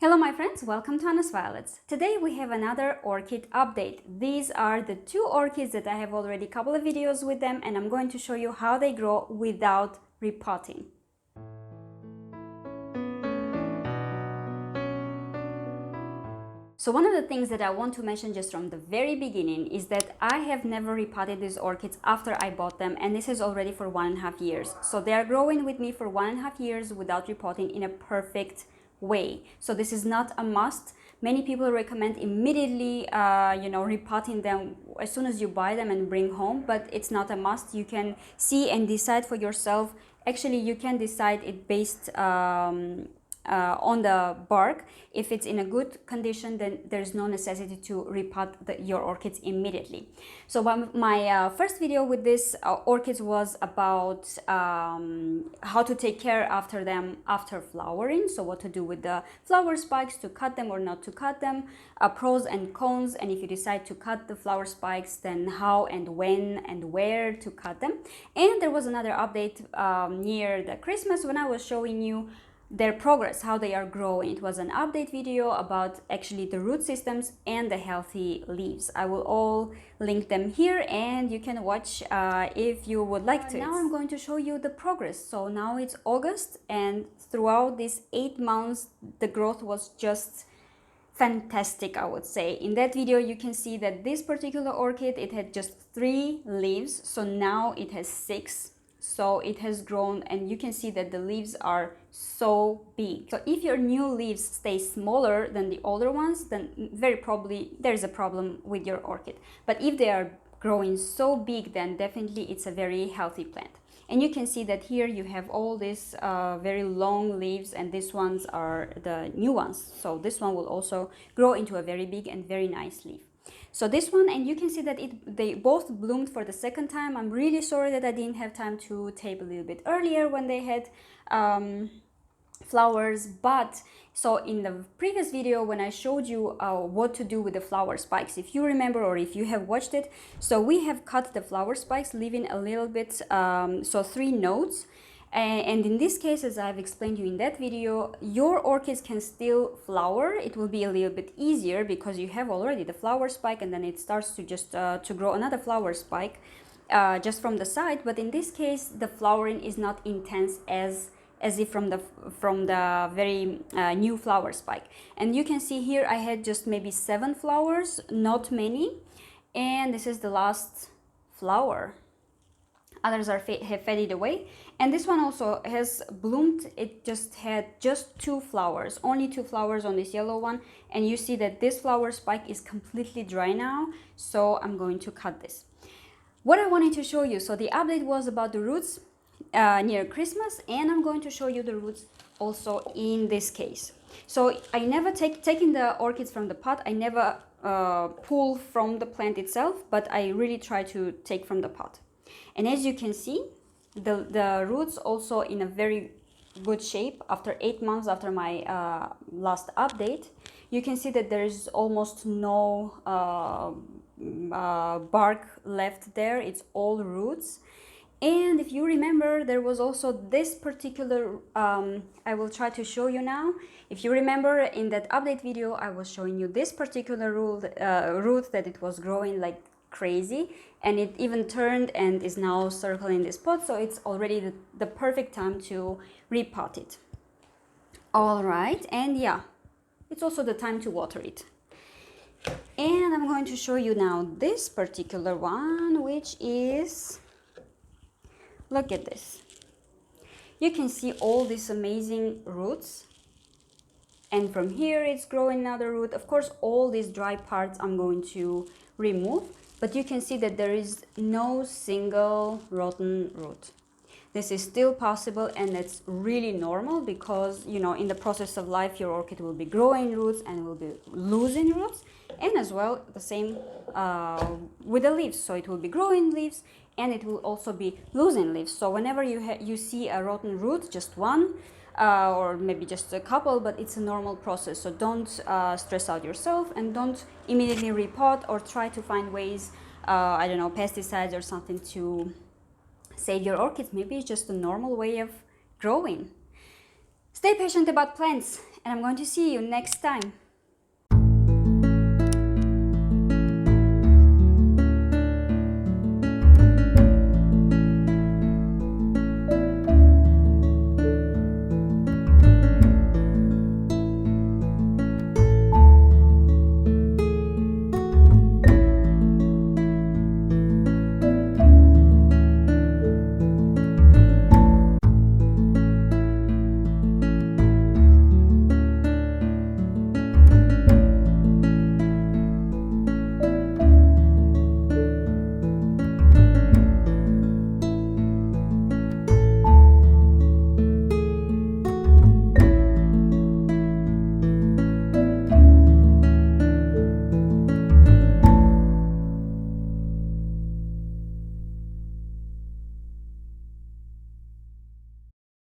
Hello my friends, welcome to Anna's Violets. Today we have another orchid update. These are the two orchids that I have already a couple of videos with them, and I'm going to show you how they grow without repotting. So one of the things that I want to mention just from the very beginning is that I have never repotted these orchids after I bought them, and this is already for 1.5 years. So they are growing with me for 1.5 years without repotting in a perfect way. So this is not a must. Many people recommend immediately repotting them as soon as you buy them and bring home, but it's not a must. You can see and decide for yourself. Actually, you can decide it based on the bark. If it's in a good condition, then there's no necessity to repot your orchids immediately. So my first video with this orchids was about how to take care after them after flowering. So what to do with the flower spikes, to cut them or not to cut them, pros and cons, and if you decide to cut the flower spikes, then how and when and where to cut them. And there was another update near the Christmas when I was showing you their progress, how they are growing. It was an update video about actually the root systems and the healthy leaves. I will all link them here and you can watch if you would like to. Now I'm going to show you the progress. So now it's August, and throughout these 8 months the growth was just fantastic, I would say. In that video you can see that this particular orchid, it had just 3 leaves, so now it has 6. So it has grown, and you can see that the leaves are so big. So if your new leaves stay smaller than the older ones, then very probably there's a problem with your orchid. But if they are growing so big, then definitely it's a very healthy plant. And you can see that here you have all these very long leaves, and these ones are the new ones. So this one will also grow into a very big and very nice leaf. So this one, and you can see that they both bloomed for the second time. I'm really sorry that I didn't have time to tape a little bit earlier when they had flowers. But so in the previous video when I showed you what to do with the flower spikes, if you remember or if you have watched it, so we have cut the flower spikes, leaving a little bit, so 3 nodes. And in this case, as I've explained you in that video, your orchids can still flower. It will be a little bit easier because you have already the flower spike, and then it starts to just to grow another flower spike just from the side. But in this case, the flowering is not intense as if from the very new flower spike. And you can see here I had just maybe 7 flowers, not many, and this is the last flower. Others have faded away, and this one also has bloomed. It just had just 2 flowers, only 2 flowers on this yellow one, and you see that this flower spike is completely dry now, so I'm going to cut this. What I wanted to show you, so the update was about the roots near Christmas, and I'm going to show you the roots also in this case. So I never taking the orchids from the pot. I never pull from the plant itself, but I really try to take from the pot. And as you can see, the roots also in a very good shape after 8 months after my last update. You can see that there is almost no bark left there. It's all roots. And if you remember, there was also this particular, I will try to show you now. If you remember in that update video, I was showing you this particular root that it was growing like crazy, and it even turned and is now circling this pot, so it's already the perfect time to repot it. All right, and yeah, it's also the time to water it. And I'm going to show you now this particular one, which is, look at this. You can see all these amazing roots, and from here it's growing another root. Of course, all these dry parts I'm going to remove, but you can see that there is no single rotten root. This is still possible, and it's really normal because, you know, in the process of life your orchid will be growing roots and will be losing roots, and as well the same with the leaves. So it will be growing leaves and it will also be losing leaves. So whenever you see a rotten root, just one or maybe just a couple, but it's a normal process. So don't stress out yourself, and don't immediately repot or try to find ways, I don't know, pesticides or something to save your orchids. Maybe it's just a normal way of growing. Stay patient about plants, and I'm going to see you next time.